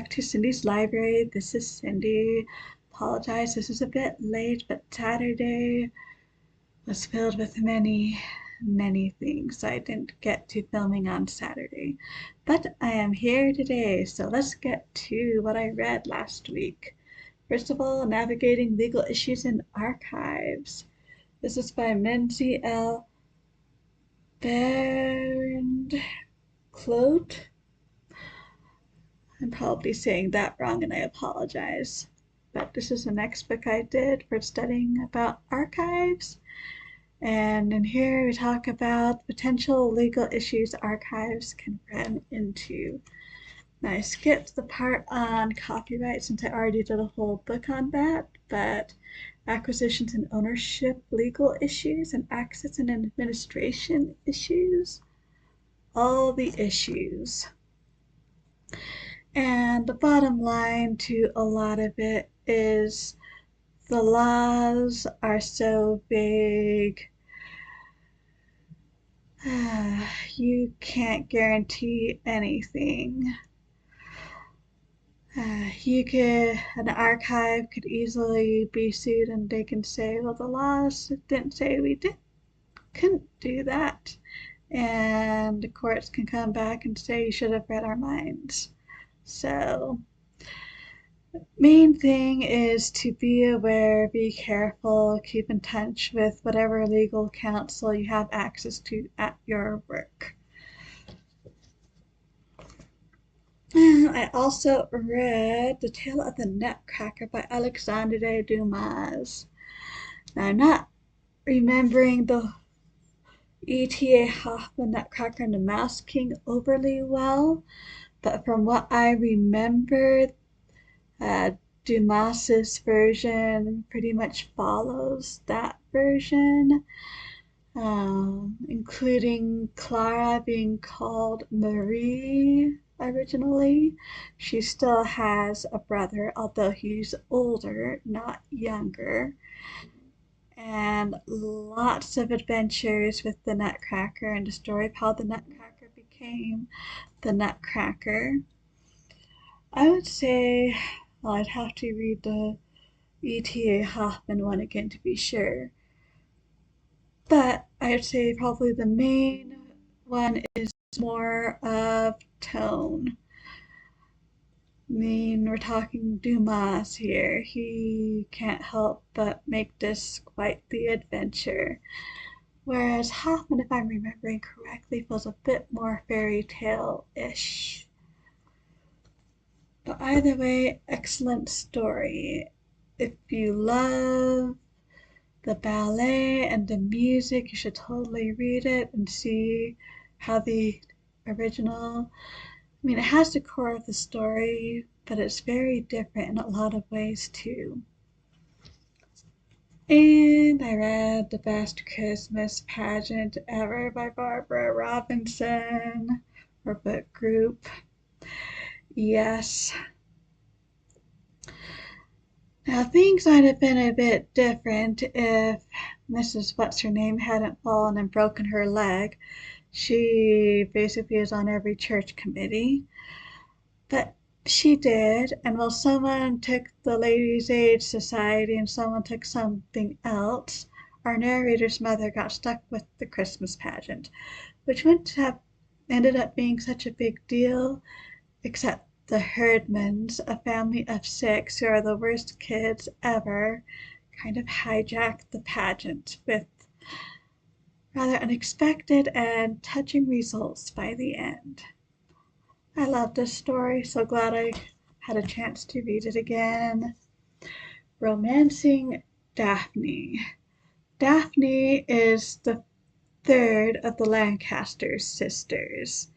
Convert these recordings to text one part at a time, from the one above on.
back to Cindy's library. This is Cindy. Apologize, this is a bit late, but Saturday was filled with many things, so I didn't get to filming on Saturday. But I am here today, so let's get to what I read last week. First of all, Navigating Legal Issues in Archives. This is by Menzi Behrno-Kloot. I'm probably saying that wrong and I apologize. But this is the next book I did for studying about archives. And in here we talk about potential legal issues archives can run into. Now I skipped the part on copyright since I already did a whole book on that, but acquisitions and ownership legal issues and access and administration issues, all the issues. And the bottom line to a lot of it is the laws are so vague. You can't guarantee anything. An archive could easily be sued and they can say, well, the laws didn't say we couldn't do that. And the courts can come back and say you should have read our minds. So, main thing is to be aware, be careful, keep in touch with whatever legal counsel you have access to at your work. I also read The Tale of the Nutcracker by Alexandre Dumas. Now, I'm not remembering the E.T.A. Hoffmann Nutcracker and the Mouse King overly well, but from what I remember, Dumas's version pretty much follows that version, including Clara being called Marie originally. She still has a brother, although he's older, not younger. And lots of adventures with the Nutcracker and the story of how the Nutcracker became the Nutcracker. I would say, well, I'd have to read the E.T.A. Hoffmann one again to be sure. But I'd say probably the main one is more of tone. I mean, we're talking Dumas here. He can't help but make this quite the adventure. Whereas Hoffmann, if I'm remembering correctly, feels a bit more fairy tale-ish. But either way, excellent story. If you love the ballet and the music, you should totally read it and see how the original, I mean, it has the core of the story, but it's very different in a lot of ways too. And I read The Best Christmas Pageant Ever by Barbara Robinson, or book group. Yes. Now things might have been a bit different if Mrs. What's-Her-Name hadn't fallen and broken her leg. She basically is on every church committee. But she did, and while someone took the Ladies' Aid Society and someone took something else, our narrator's mother got stuck with the Christmas pageant, which wouldn't have ended up being such a big deal, except the Herdmans, a family of 6 who are the worst kids ever, kind of hijacked the pageant with rather unexpected and touching results by the end. I love this story, so glad I had a chance to read it again. Romancing Daphne. Daphne is the third of the Lancaster sisters.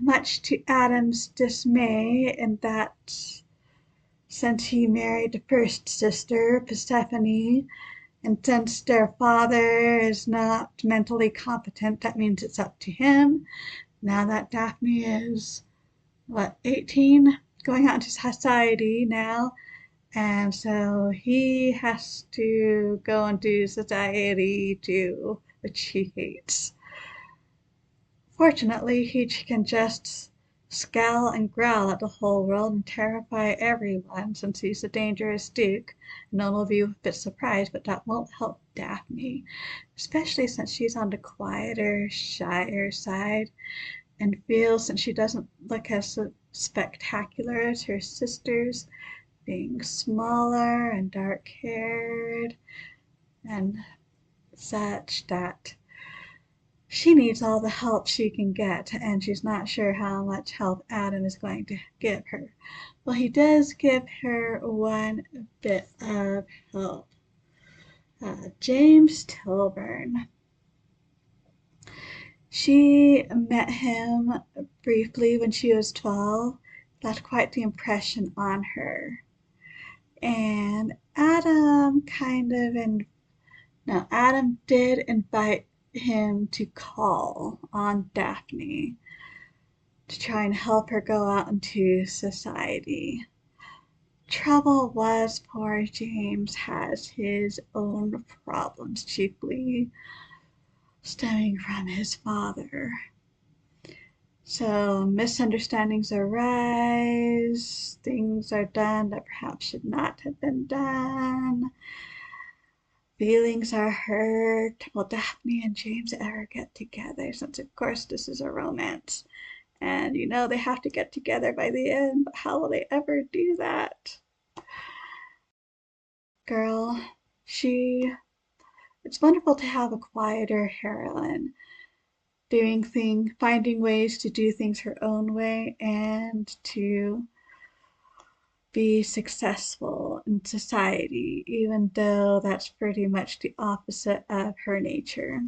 Much to Adam's dismay, in that since he married the first sister, Persephone, and since their father is not mentally competent, that means it's up to him. Now that Daphne is, 18, going out into society now, and so he has to go and do society too, which he hates. Fortunately, he can just scowl and growl at the whole world and terrify everyone since he's a dangerous duke. No one will be a bit surprised, but that won't help Daphne, especially since she's on the quieter, shyer side and feels since she doesn't look as spectacular as her sisters, being smaller and dark haired and such, that she needs all the help she can get, and she's not sure how much help Adam is going to give her. Well, he does give her one bit of help. James Tilburn. She met him briefly when she was 12, left quite the impression on her. And Adam did invite him to call on Daphne to try and help her go out into society. Trouble was, poor James has his own problems, chiefly stemming from his father. So misunderstandings arise, things are done that perhaps should not have been done. Feelings are hurt. Will Daphne and James ever get together? Since, of course, this is a romance. And they have to get together by the end, but how will they ever do that? Girl, it's wonderful to have a quieter heroine finding ways to do things her own way and to be successful in society, even though that's pretty much the opposite of her nature.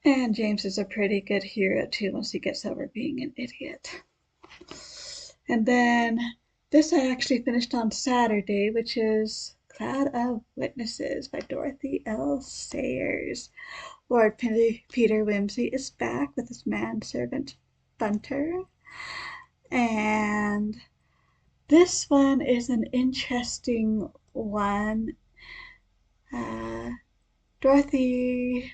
And James is a pretty good hero too once he gets over being an idiot. And then this I actually finished on Saturday, which is Cloud of Witnesses by Dorothy L. Sayers. Lord Peter Wimsey is back with his manservant Bunter. And this one is an interesting one. Dorothy,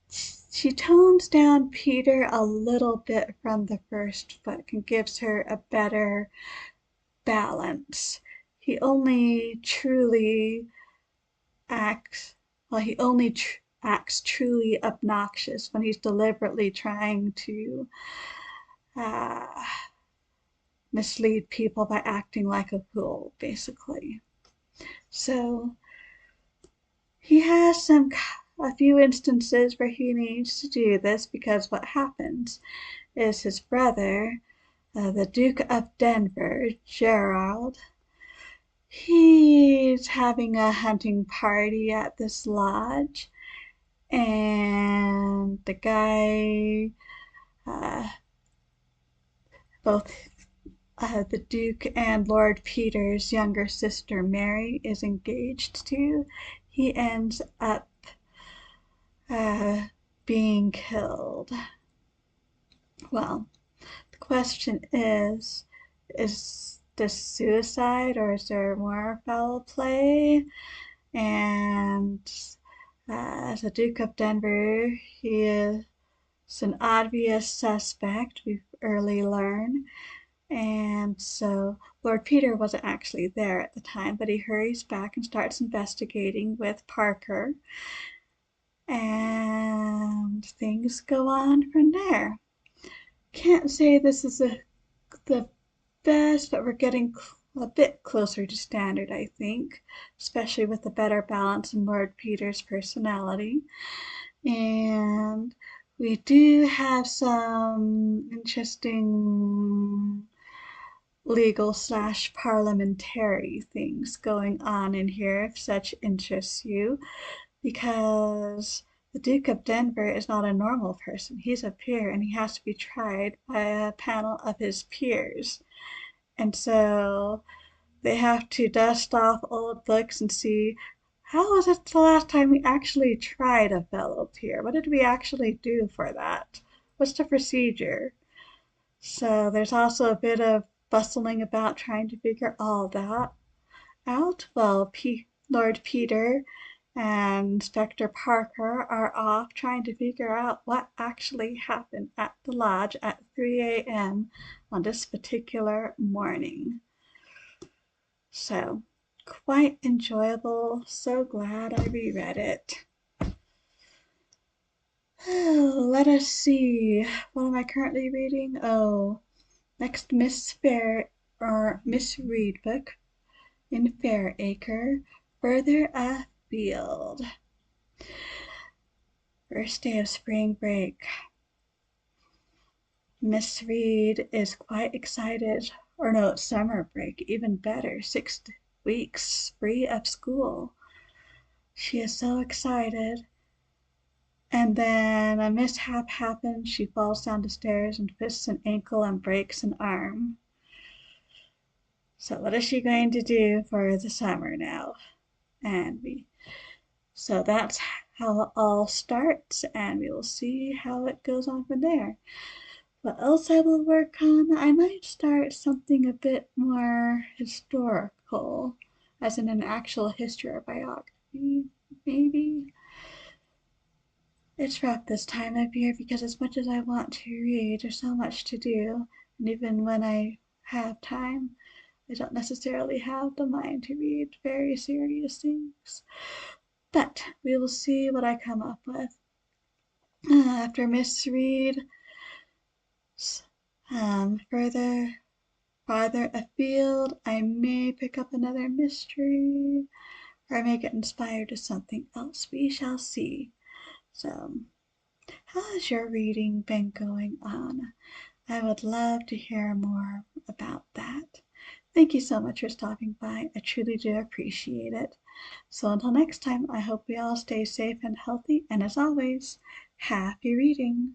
she tones down Peter a little bit from the first book and gives her a better balance. He only acts truly obnoxious when he's deliberately trying to mislead people by acting like a fool, basically. So he has a few instances where he needs to do this, because what happens is his brother, the Duke of Denver, Gerald, he's having a hunting party at this lodge, and the guy, both the Duke and Lord Peter's younger sister Mary is engaged to. He ends up being killed. Well, the question is this suicide or is there more foul play? And as the Duke of Denver, he is an obvious suspect, we've early learned. And so Lord Peter wasn't actually there at the time, but he hurries back and starts investigating with Parker. And things go on from there. Can't say this is the best, but we're getting a bit closer to standard, I think, especially with the better balance in Lord Peter's personality. And we do have some interesting legal/parliamentary things going on in here, if such interests you, because the Duke of Denver is not a normal person. He's a peer and he has to be tried by a panel of his peers. And so they have to dust off old books and see, how was it the last time we actually tried a fellow peer? What did we actually do for that? What's the procedure? So there's also a bit of bustling about trying to figure all that out. Well, Lord Peter and Inspector Parker are off trying to figure out what actually happened at the lodge at 3 a.m. on this particular morning. So, quite enjoyable. So glad I reread it. Oh, let us see. What am I currently reading? Oh, next Miss Reed book in Fairacre, Further Afield. First day of spring break. Miss Reed is quite excited. Or no, it's summer break, even better. 6 weeks free of school. She is so excited. And then a mishap happens. She falls down the stairs and twists an ankle and breaks an arm. So what is she going to do for the summer now? So that's how it all starts, and we will see how it goes on from there. What else I will work on? I might start something a bit more historical, as in an actual history or biography, maybe. It's rough this time of year because as much as I want to read, there's so much to do, and even when I have time, I don't necessarily have the mind to read very serious things. But we will see what I come up with. After Miss Reed, farther afield, I may pick up another mystery, or I may get inspired to something else. We shall see. So, how has your reading been going on? I would love to hear more about that. Thank you so much for stopping by. I truly do appreciate it. So until next time, I hope we all stay safe and healthy, and as always, happy reading.